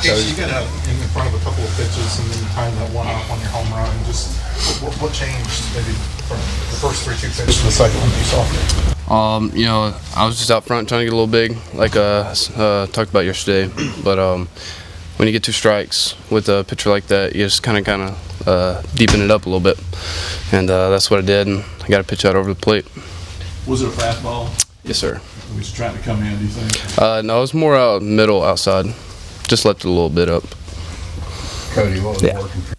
You got out in front of a couple of pitches and then you timed that one off on your home run. Just what changed maybe from the first 3-2 pitch to the second one that you saw? I was just out front trying to get a little big, like talked about yesterday. But when you get 2 strikes with a pitcher like that, you just kind of deepen it up a little bit, and that's what I did. And I got a pitch out over the plate. Was it a fastball? Yes, sir. Was trying to come in, do you think? No, it was more out middle, outside. Just left it a little bit up. Cody, what was working for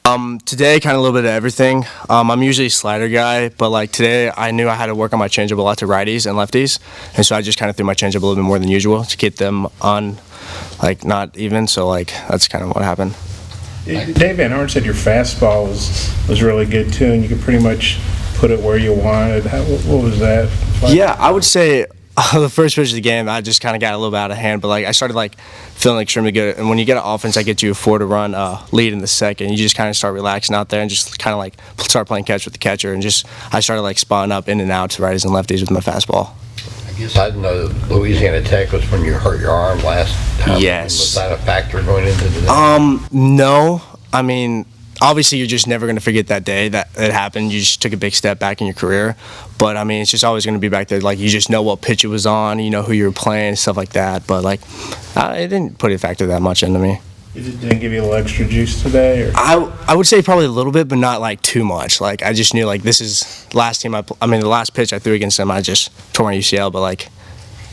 you? Today, kind of a little bit of everything. I'm usually a slider guy, but like today, I knew I had to work on my changeup a lot to righties and lefties, and so I just kind of threw my changeup a little bit more than usual to get them on, like not even. So like that's kind of what happened. Dave Van Horn said your fastball was really good too, and you could pretty much put it where you wanted. What was that like? Yeah, I would say the first pitch of the game, I just kind of got a little bit out of hand, but like I started like feeling extremely good. And when you get an offense that gets you a 4-run lead in the second, you just kind of start relaxing out there and just kind of like start playing catch with the catcher. And just I started like spotting up in and out to righties and lefties with my fastball. I guess I didn't know that Louisiana Tech was when you hurt your arm last time. Yes. Was that a factor going into today? No. I mean, obviously, you're just never going to forget that day that it happened. You just took a big step back in your career. But, I mean, it's just always going to be back there. Like, you just know what pitch it was on, you know who you were playing, stuff like that. But, like, it didn't put a factor that much into me. It didn't give you a little extra juice today? Or? I would say probably a little bit, but not, like, too much. Like, I just knew, like, this is the last pitch I threw against him, I just tore my UCL. But, like,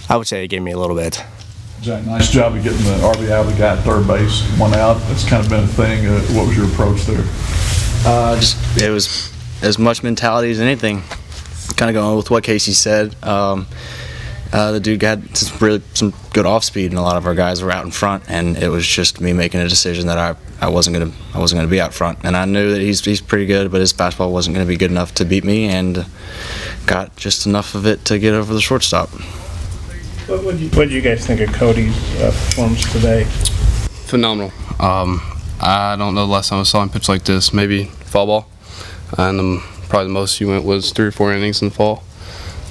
I would say it gave me a little bit. Jack, nice job of getting the RBI out of the guy at third base, 1 out. That's kind of been a thing. What was your approach there? It was as much mentality as anything. Kind of going with what Casey said. The dude had some good off speed, and a lot of our guys were out in front, and it was just me making a decision that I wasn't gonna be out front, and I knew that he's pretty good, but his fastball wasn't gonna be good enough to beat me, and got just enough of it to get over the shortstop. What did you guys think of Cody's performance today? Phenomenal. I don't know the last time I saw him pitch like this. Maybe fall ball, and probably the most you went was 3 or 4 innings in the fall.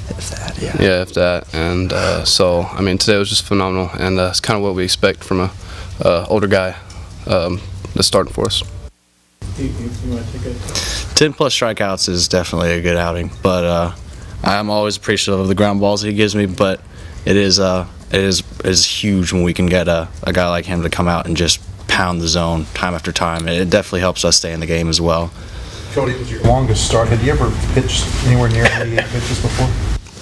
If that, yeah. Yeah, if that. And so, I mean, today was just phenomenal, and it's kind of what we expect from a older guy that's starting for us. You want to take it? 10+ strikeouts is definitely a good outing, but I'm always appreciative of the ground balls he gives me. But it is huge when we can get a guy like him to come out and just pound the zone time after time. It definitely helps us stay in the game as well. Cody, it was your longest start. Had you ever pitched anywhere near 88 pitches before?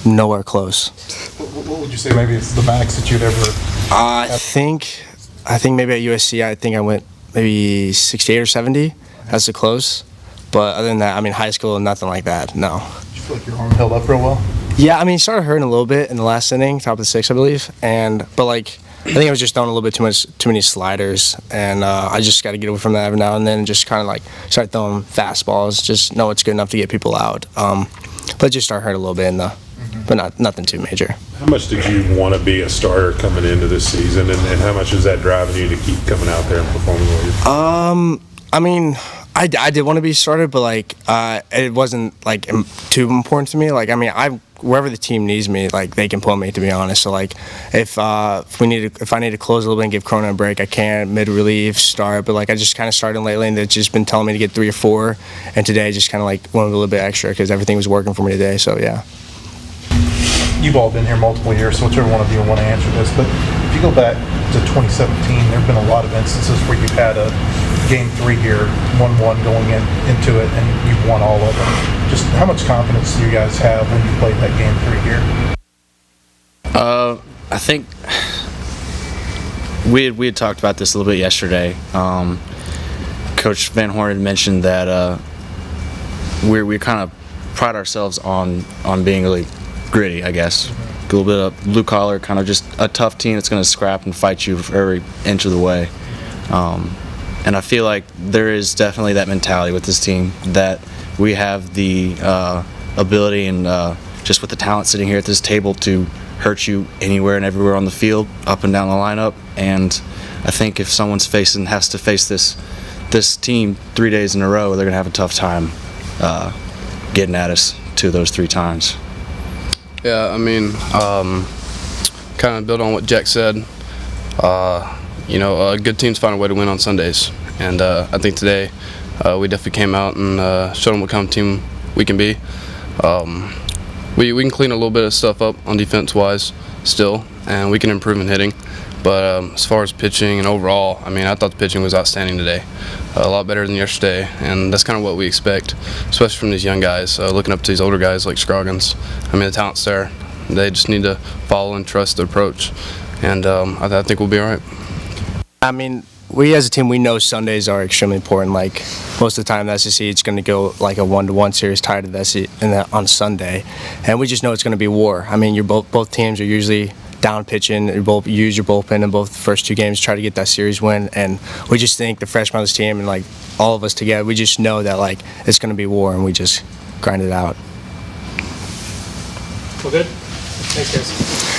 Nowhere close. What would you say maybe it's the max that you'd ever I think maybe at USC I think I went maybe 68 or 70. That's the close. But other than that, I mean, high school, nothing like that, no. Did you feel like your arm held up real well? Yeah, I mean, it started hurting a little bit in the last inning, top of the 6th, I believe. But like, I think I was just throwing a little bit too many sliders, and I just got to get away from that every now and then, and just kind of like start throwing fastballs. Just know it's good enough to get people out. But just start hurting a little bit but nothing too major. How much did you want to be a starter coming into this season, and how much is that driving you to keep coming out there and performing well? I mean, I did want to be started, but like it wasn't like too important to me. Like, I mean, wherever the team needs me, like they can pull me, to be honest. So like if I need to close a little bit and give Corona a break, I can mid relief start. But like I just kind of started lately, and they've just been telling me to get 3 or 4. And today I just kind of like wanted a little bit extra because everything was working for me today. So yeah. You've all been here multiple years, so whichever one of you want to answer this. But if you go back to 2017, there have been a lot of instances where you've had a Game 3 here, 1-1 going into it, and you've won all of them. Just how much confidence do you guys have when you played that Game 3 here? I think we had talked about this a little bit yesterday. Coach Van Horn had mentioned that we kind of pride ourselves on being really gritty, I guess. A little bit of blue collar, kind of just a tough team that's going to scrap and fight you for every inch of the way. And I feel like there is definitely that mentality with this team, that we have the ability and just with the talent sitting here at this table to hurt you anywhere and everywhere on the field, up and down the lineup. And I think if someone's has to face this team 3 days in a row, they're going to have a tough time getting at us 2 of those 3 times. Yeah, I mean, kind of build on what Jack said. good teams find a way to win on Sundays, and I think today we definitely came out and showed them what kind of team we can be. We can clean a little bit of stuff up on defense-wise still, and we can improve in hitting. But as far as pitching and overall, I thought the pitching was outstanding today. A lot better than yesterday, and that's kind of what we expect, especially from these young guys. Looking up to these older guys like Scroggins, the talent's there. They just need to follow and trust the approach, and I think we'll be all right. We as a team, we know Sundays are extremely important. Like most of the time, the SEC, it's going to go like a 1-1 series tied to the SEC on Sunday, and we just know it's going to be war. You're both teams are usually down pitching. You both use your bullpen in both the first two games, try to get that series win, and we just think the freshmen on this team and like all of us together, we just know that like it's going to be war, and we just grind it out. Well, good. Thanks, guys.